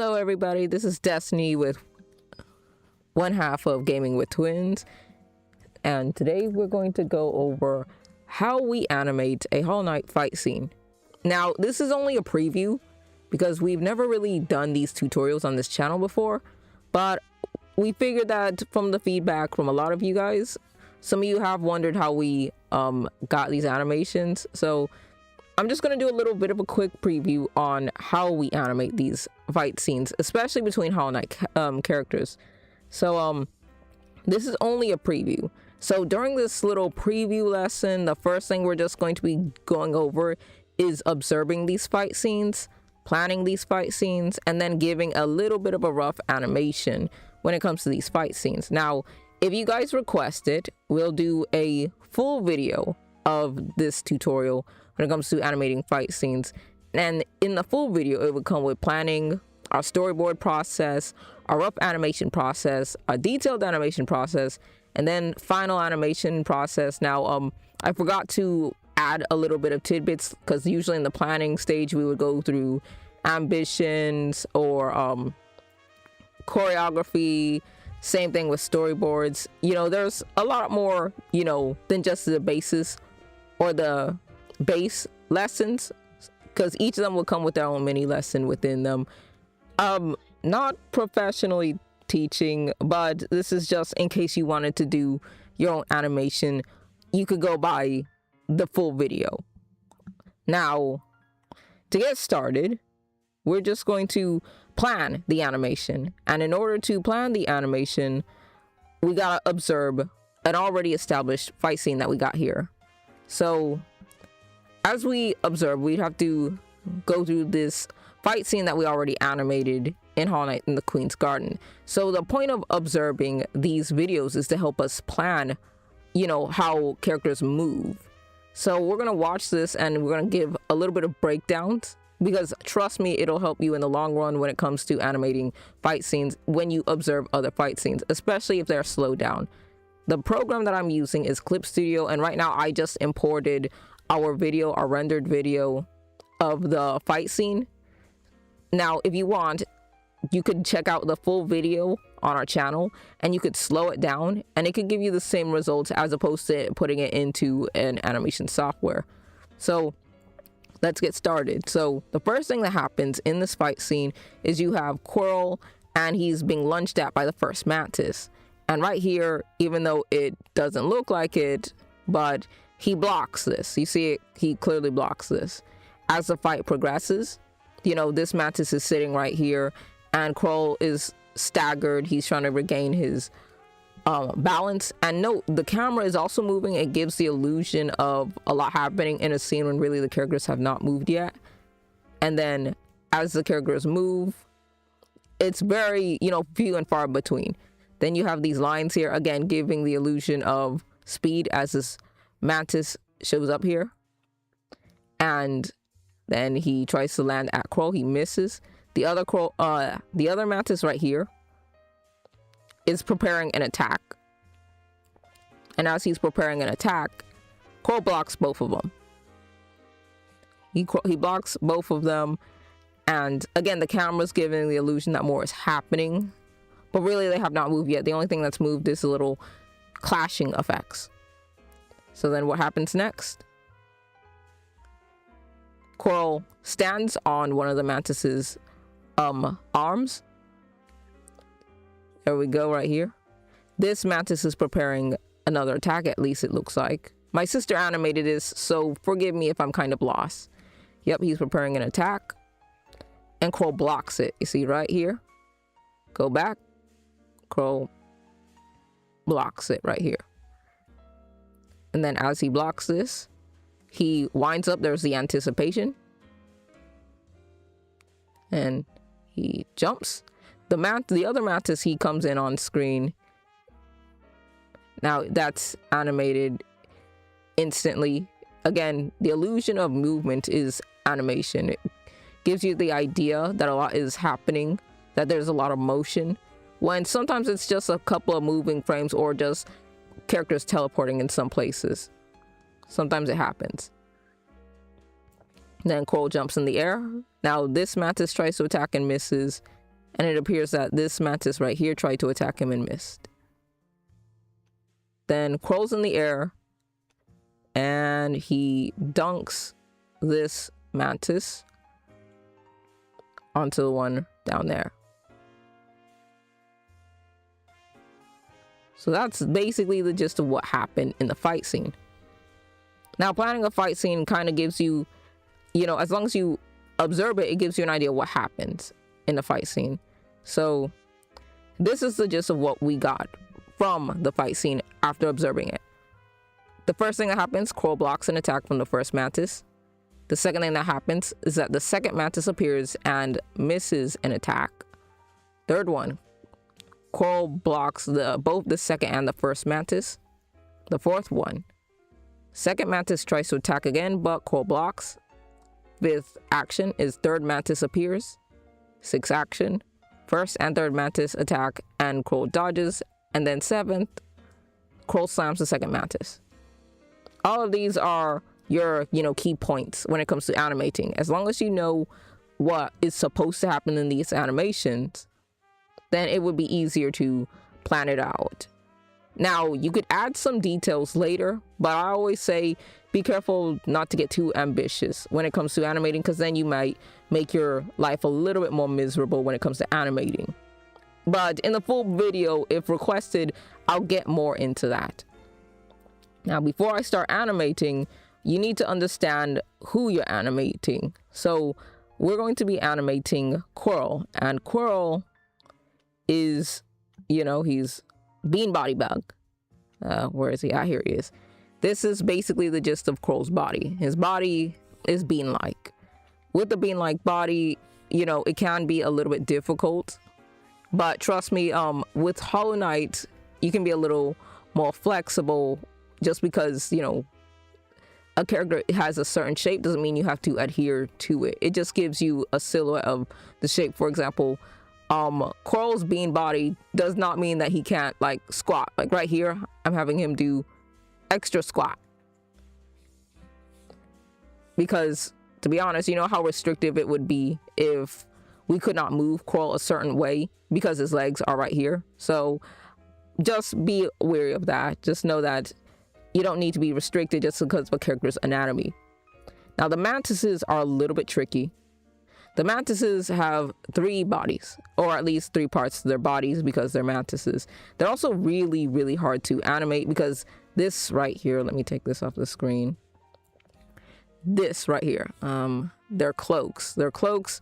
Hello everybody, this is Destiny with one half of Gaming with Twins, and today we're going to go over how we animate a Hollow Knight fight scene. Now this is only a preview because we've never really done these tutorials on this channel before, but we figured that from the feedback from a lot of you guys, some of you have wondered how we got these animations, so I'm just going to do a little bit of a quick preview on how we animate these fight scenes, especially between Hollow Knight characters. So this is only a preview. So during this little preview lesson, the first thing we're just going to be going over is observing these fight scenes, planning these fight scenes, and then giving a little bit of a rough animation when it comes to these fight scenes. Now, if you guys request it, we'll do a full video of this tutorial when it comes to animating fight scenes, and in the full video it would come with planning, our storyboard process, our rough animation process, a detailed animation process, and then final animation process. Now I forgot to add a little bit of tidbits because usually in the planning stage we would go through ambitions or choreography. Same thing with storyboards. You know, there's a lot more, you know, than just the basis or the base lessons, because each of them will come with their own mini lesson within them. Not professionally teaching, but this is just in case you wanted to do your own animation, you could go by the full video. Now, to get started, we're just going to plan the animation, and in order to plan the animation, we gotta observe an already established fight scene that we got here. So as we observe, we'd have to go through this fight scene that we already animated in Hollow Knight in the Queen's Garden. So the point of observing these videos is to help us plan, you know, how characters move. So we're gonna watch this and we're gonna give a little bit of breakdowns, because trust me, it'll help you in the long run when it comes to animating fight scenes when you observe other fight scenes, especially if they're slowed down. The program that I'm using is Clip Studio, and right now I just imported our rendered video of the fight scene. Now, if you want, you could check out the full video on our channel and you could slow it down and it could give you the same results as opposed to putting it into an animation software. So let's get started. So the first thing that happens in this fight scene is you have Quirrel and he's being lunged at by the first mantis. And right here, even though it doesn't look like it, but he blocks this. You see it, he clearly blocks this. As the fight progresses, you know, this mantis is sitting right here and Quirrel is staggered. He's trying to regain his balance. And note, the camera is also moving. It gives the illusion of a lot happening in a scene when really the characters have not moved yet. And then as the characters move, it's very, you know, few and far between. Then you have these lines here, again, giving the illusion of speed as this mantis shows up here. And then he tries to land at Quirrel. He misses. The other mantis right here is preparing an attack. And as he's preparing an attack, Quirrel blocks both of them. He blocks both of them. And again, the camera's giving the illusion that more is happening, but really they have not moved yet. The only thing that's moved is the little clashing effects. So then what happens next? Quirrel stands on one of the mantis's arms. There we go, right here. This mantis is preparing another attack, at least it looks like. My sister animated this, so forgive me if I'm kind of lost. Yep, he's preparing an attack. And Quirrel blocks it. You see right here? Go back. Quirrel blocks it right here. And then as he blocks this, he winds up. There's the anticipation. And he jumps. The other mantis, he comes in on screen. Now that's animated instantly. Again, the illusion of movement is animation. It gives you the idea that a lot is happening, that there's a lot of motion, when sometimes it's just a couple of moving frames or just characters teleporting in some places. Sometimes it happens. Then Quirrel jumps in the air. Now this mantis tries to attack and misses. And it appears that this mantis right here tried to attack him and missed. Then Quirrel's in the air, and he dunks this mantis onto the one down there. So that's basically the gist of what happened in the fight scene. Now, planning a fight scene kind of gives you, as long as you observe it, it gives you an idea of what happens in the fight scene. So this is the gist of what we got from the fight scene after observing it. The first thing that happens, Quirrel blocks an attack from the first mantis. The second thing that happens is that the second mantis appears and misses an attack. Third one, Quirrel blocks both the second and the first mantis. The fourth one, second mantis tries to attack again, but Quirrel blocks. Fifth action is third mantis appears. Sixth action, first and third mantis attack and Quirrel dodges. And then seventh, Quirrel slams the second mantis. All of these are your, key points when it comes to animating. As long as you know what is supposed to happen in these animations, then it would be easier to plan it out. Now, you could add some details later, but I always say be careful not to get too ambitious when it comes to animating, because then you might make your life a little bit more miserable when it comes to animating. But in the full video, if requested, I'll get more into that. Now, before I start animating, you need to understand who you're animating. So we're going to be animating Quirrel, and Quirrel is, he's Bean Body Bug. Where is he? Here he is. This is basically the gist of Quirrel's body. His body is bean-like. With the bean-like body, it can be a little bit difficult. But trust me, with Hollow Knight, you can be a little more flexible. Just because, a character has a certain shape doesn't mean you have to adhere to it. It just gives you a silhouette of the shape. For example, Quirrel's bean body does not mean that he can't squat. Like right here, I'm having him do extra squat. Because to be honest, how restrictive it would be if we could not move Quirrel a certain way because his legs are right here. So just be wary of that. Just know that you don't need to be restricted just because of a character's anatomy. Now, the mantises are a little bit tricky. The mantises have 3 bodies, or at least 3 parts to their bodies because they're mantises. They're also really, really hard to animate because this right here, let me take this off the screen. This right here, their cloaks. Their cloaks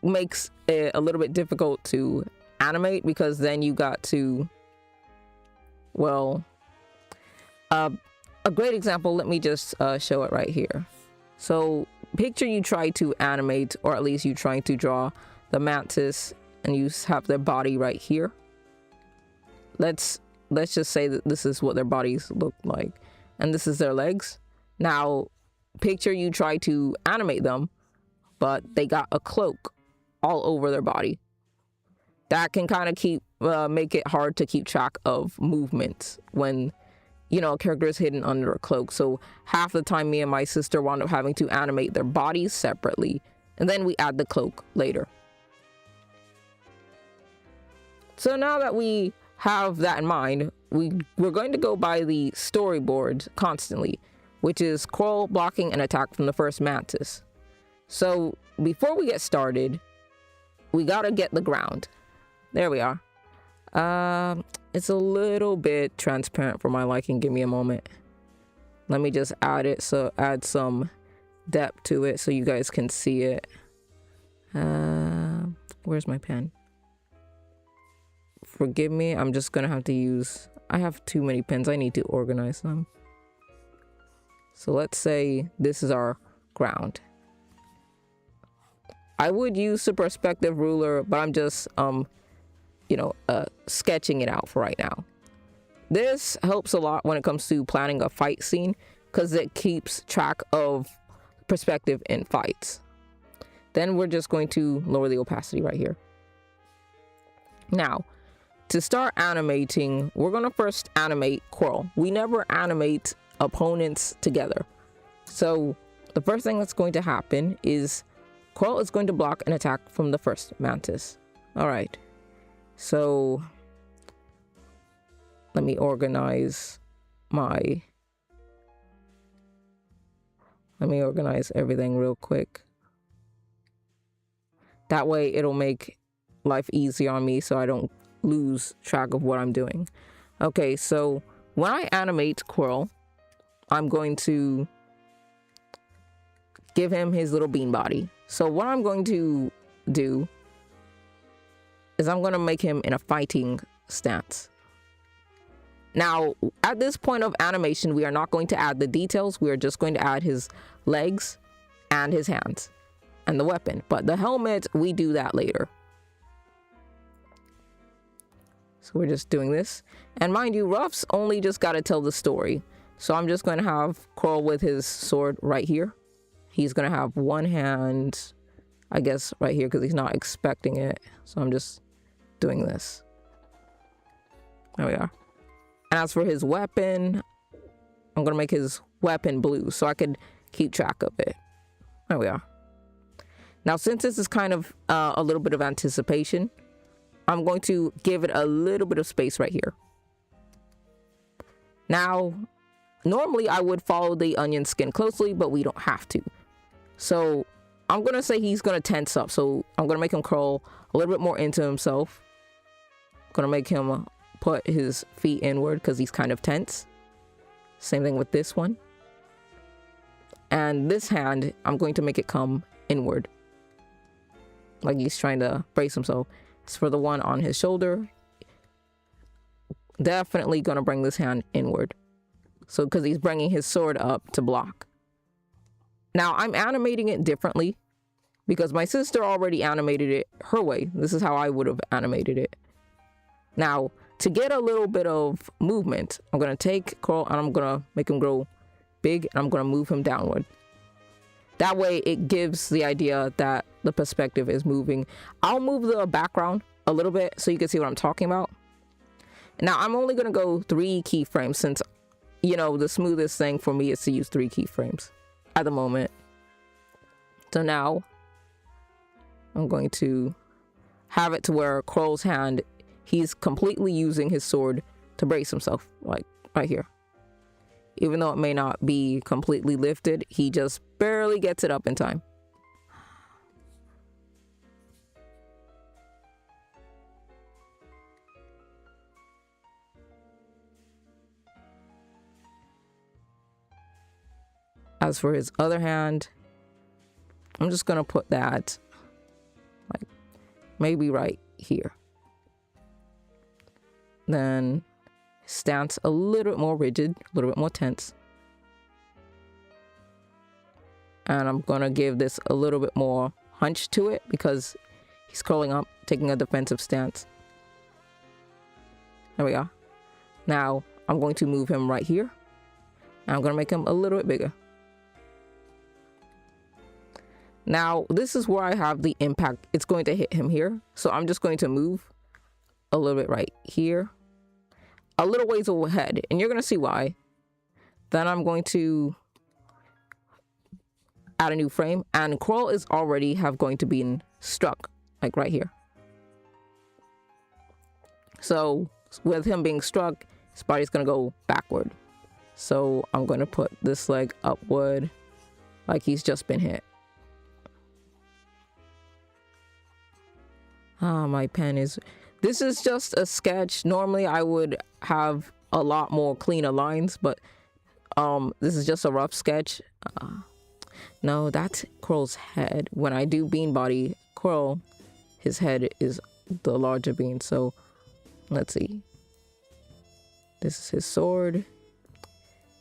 makes it a little bit difficult to animate because then you got to, a great example, let me just show it right here. So picture you try to animate, or at least you trying to draw the mantis, and you have their body right here. Let's just say that this is what their bodies look like, and this is their legs. Now picture you try to animate them, but they got a cloak all over their body. That can kind of make it hard to keep track of movements when a character is hidden under a cloak. So half the time me and my sister wound up having to animate their bodies separately, and then we add the cloak later. So now that we have that in mind, we're going to go by the storyboard constantly, which is Quirrel blocking an attack from the first mantis. So before we get started, we gotta get the ground. There we are. It's a little bit transparent for my liking. Give me a moment. Let me just add it. So add some depth to it so you guys can see it. Where's my pen? Forgive me. I'm just gonna have to use, I have too many pens. I need to organize them. So let's say this is our ground. I would use the perspective ruler, but I'm just sketching it out for right now. This helps a lot when it comes to planning a fight scene because it keeps track of perspective in fights. Then we're just going to lower the opacity right here. Now, to start animating, we're going to first animate Quirrel. We never animate opponents together. So the first thing that's going to happen is Quirrel is going to block an attack from the first mantis. All right. So let me organize everything real quick. That way it'll make life easier on me so I don't lose track of what I'm doing. Okay, so when I animate Quirrel, I'm going to give him his little bean body. So what I'm going to do is I'm going to make him in a fighting stance. Now, at this point of animation, we are not going to add the details. We are just going to add his legs and his hands and the weapon. But the helmet, we do that later. So we're just doing this. And mind you, Ruff's only just got to tell the story. So I'm just going to have Quirrel with his sword right here. He's going to have one hand, I guess, right here because he's not expecting it. So I'm just doing this. There we are. And as for his weapon, I'm going to make his weapon blue so I could keep track of it. There we are. Now, since this is kind of a little bit of anticipation, I'm going to give it a little bit of space right here. Now, normally I would follow the onion skin closely, but we don't have to. So I'm going to say he's going to tense up. So I'm going to make him curl a little bit more into himself. I'm going to make him put his feet inward because he's kind of tense. Same thing with this one. And this hand, I'm going to make it come inward. Like he's trying to brace himself. As for the one on his shoulder, definitely going to bring this hand inward. So because he's bringing his sword up to block. Now I'm animating it differently because my sister already animated it her way. This is how I would have animated it. Now, to get a little bit of movement, I'm going to take Quirrel and I'm going to make him grow big and I'm going to move him downward. That way it gives the idea that the perspective is moving. I'll move the background a little bit so you can see what I'm talking about. Now I'm only going to go 3 keyframes since, you know, the smoothest thing for me is to use 3 keyframes at the moment. So now I'm going to have it to where Quirrel's hand, he's completely using his sword to brace himself, like right here. Even though it may not be completely lifted, he just barely gets it up in time. As for his other hand, I'm just going to put that like maybe right here. Then stance a little bit more rigid, a little bit more tense. And I'm going to give this a little bit more hunch to it because he's curling up, taking a defensive stance. There we go. Now I'm going to move him right here. And I'm going to make him a little bit bigger. Now this is where I have the impact. It's going to hit him here. So I'm just going to move a little bit right here, a little ways ahead, and you're going to see why. Then I'm going to add a new frame, and Quirrel is already going to be struck, like right here. So with him being struck, his body's going to go backward. So I'm going to put this leg upward, like he's just been hit. Ah, my pen is... This is just a sketch. Normally I would have a lot more cleaner lines, but this is just a rough sketch. No, that's Quirrel's head. When I do bean body Quirrel, his head is the larger bean. So let's see. This is his sword.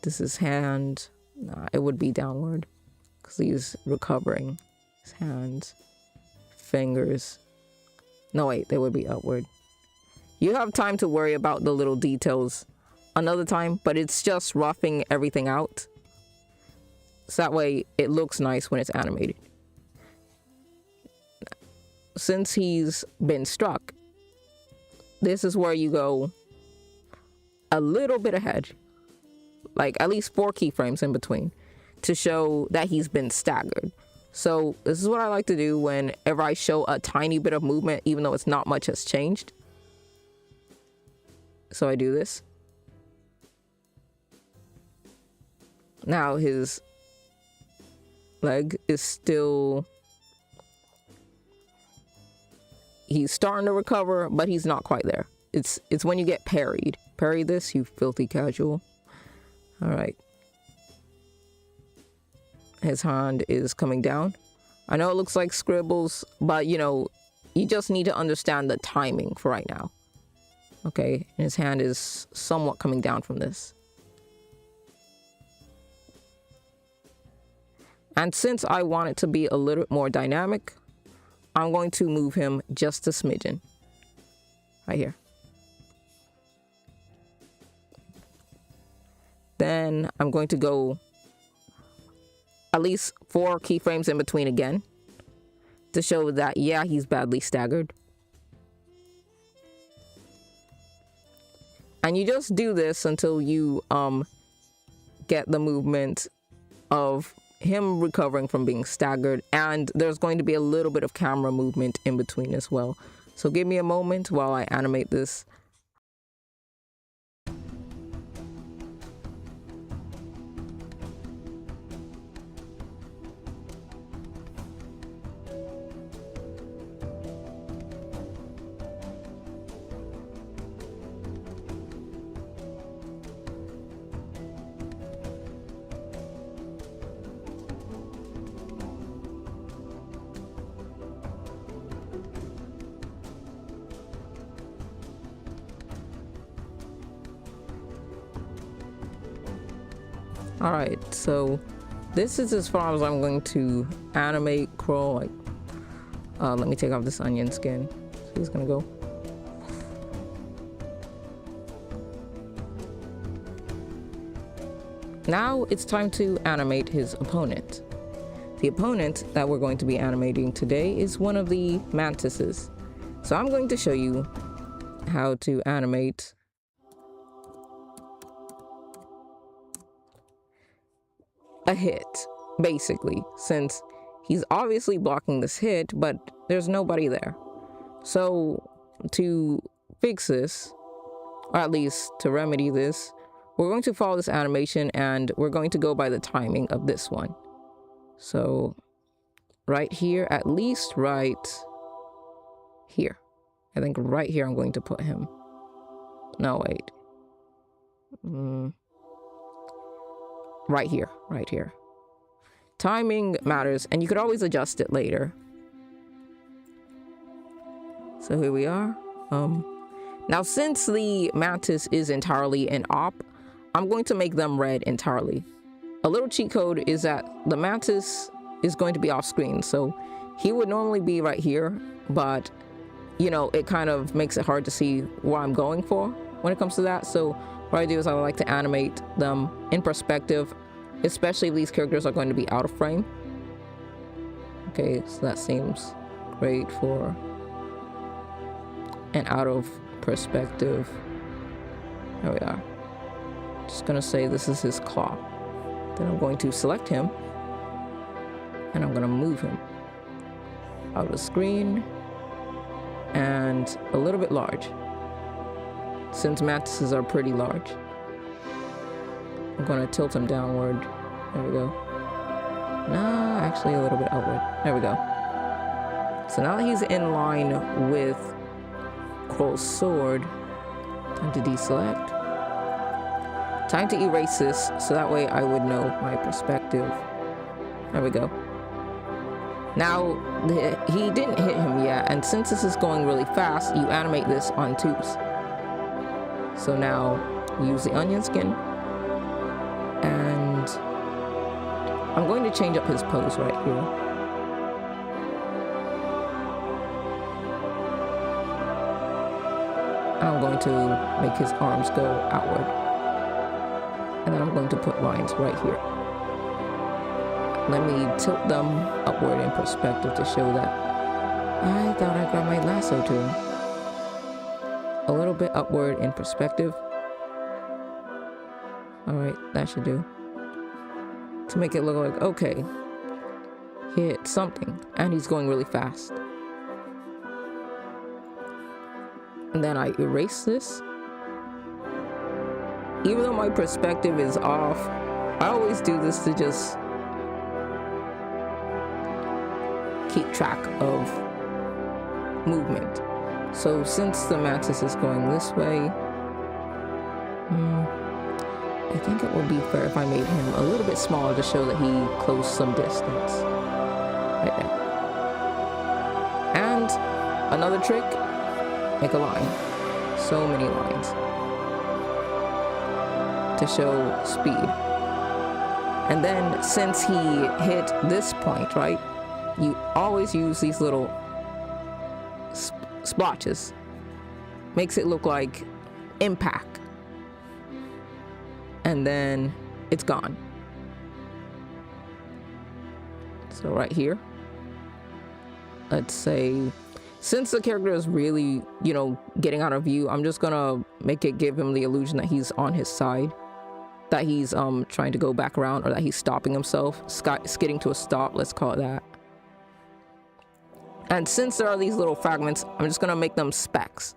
This is hand. Nah, it would be downward because he's recovering. His hands, fingers. No, wait, they would be upward. You have time to worry about the little details another time, but it's just roughing everything out. So that way it looks nice when it's animated. Since he's been struck, this is where you go a little bit ahead, like at least 4 keyframes in between, to show that he's been staggered. So this is what I like to do whenever I show a tiny bit of movement, even though it's not much has changed. So I do this. Now his leg is still... He's starting to recover, but he's not quite there. It's when you get parried. Parry this, you filthy casual. All right. His hand is coming down. I know it looks like scribbles, but you know, you just need to understand the timing for right now. Okay, and his hand is somewhat coming down from this. And since I want it to be a little bit more dynamic, I'm going to move him just a smidgen. Right here. Then I'm going to go at least 4 keyframes in between again to show that, yeah, he's badly staggered. And you just do this until you get the movement of him recovering from being staggered, and there's going to be a little bit of camera movement in between as well. So give me a moment while I animate this. All right, so this is as far as I'm going to animate Quirrel. Like, let me take off this onion skin. So he's gonna go. Now it's time to animate his opponent. The opponent that we're going to be animating today is one of the mantises. So I'm going to show you how to animate a hit, basically, since he's obviously blocking this hit, but there's nobody there. So to fix this, or at least to remedy this, we're going to follow this animation and we're going to go by the timing of this one. So right here, at least right here. I think right here I'm going to put him. No, wait. Right here. Timing matters, and you could always adjust it later. So here we are. Now since the mantis is entirely an op, I'm going to make them red entirely. A little cheat code is that the mantis is going to be off screen, so he would normally be right here, but you know, it kind of makes it hard to see what I'm going for when it comes to that. So what I do is I like to animate them in perspective, especially if these characters are going to be out of frame. Okay, so that seems great for an out of perspective. There we are. Just gonna say this is his claw. Then I'm going to select him and I'm gonna move him out of the screen and a little bit large, since mantises are pretty large. I'm gonna tilt him downward. There we go. No, actually a little bit outward. There we go. So now that he's in line with Quirrel's sword, time to deselect. Time to erase this, so that way I would know my perspective. There we go. Now, he didn't hit him yet, and since this is going really fast, you animate this on 2s. So now, use the onion skin, and I'm going to change up his pose right here. I'm going to make his arms go outward. And then I'm going to put lines right here. Let me tilt them upward in perspective to show that I thought I got my lasso to him. A little bit upward in perspective. Alright, that should do. To make it look like, okay, hit something, and he's going really fast. And then I erase this. Even though my perspective is off, I always do this to just keep track of movement. So since the mantis is going this way, I think it would be fair if I made him a little bit smaller to show that he closed some distance. Right there. And another trick, make a line. So many lines to show speed. And then since he hit this point, right, you always use these little splotches. Makes it look like impact. And then it's gone. So right here, let's say, since the character is really, you know, getting out of view, I'm just gonna make it give him the illusion that he's on his side, that he's trying to go back around, or that he's stopping himself, skidding to a stop, let's call it that. And since there are these little fragments, I'm just gonna make them specks.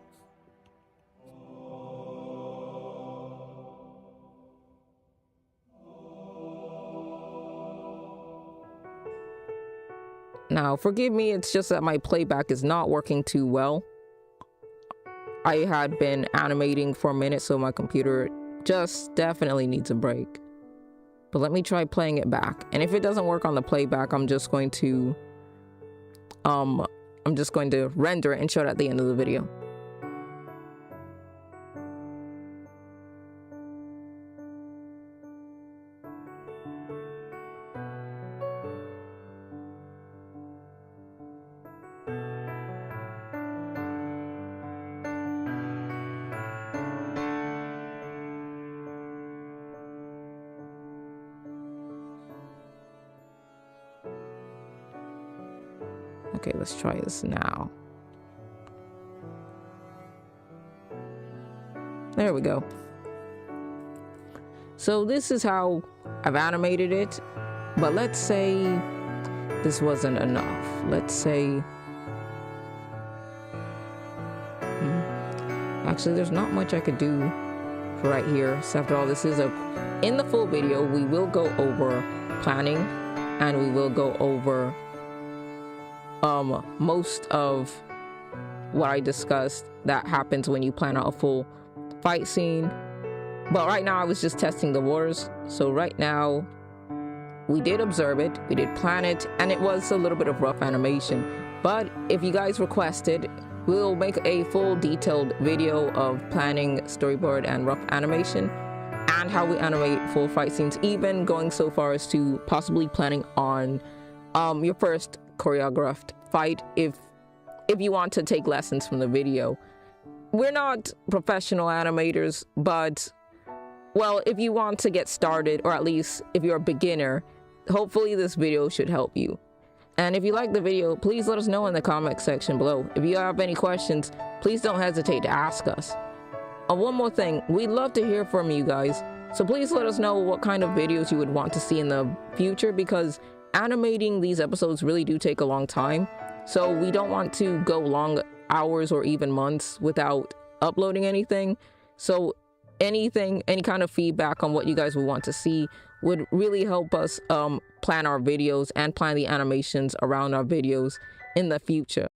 Now, forgive me, it's just that my playback is not working too well. I had been animating for a minute, so my computer just definitely needs a break. But let me try playing it back. And if it doesn't work on the playback, I'm just going to render it and show it at the end of the video. Okay, let's try this now. There we go. So this is how I've animated it, but let's say this wasn't enough. Let's say, actually there's not much I could do for right here. So after all, this is in the full video, we will go over planning, and we will go over most of what I discussed that happens when you plan out a full fight scene. But right now I was just testing the waters. So right now we did observe it, we did plan it, and it was a little bit of rough animation. But if you guys requested, we'll make a full detailed video of planning, storyboard, and rough animation, and how we animate full fight scenes, even going so far as to possibly planning on your first choreographed fight if you want to take lessons from the video. We're not professional animators, but well, if you want to get started, or at least if you're a beginner, hopefully this video should help you. And if you like the video, please let us know in the comment section below. If you have any questions, please don't hesitate to ask us. One more thing, we'd love to hear from you guys, so please let us know what kind of videos you would want to see in the future, because animating these episodes really do take a long time, so we don't want to go long hours or even months without uploading anything. So any kind of feedback on what you guys would want to see would really help us plan our videos and plan the animations around our videos in the future.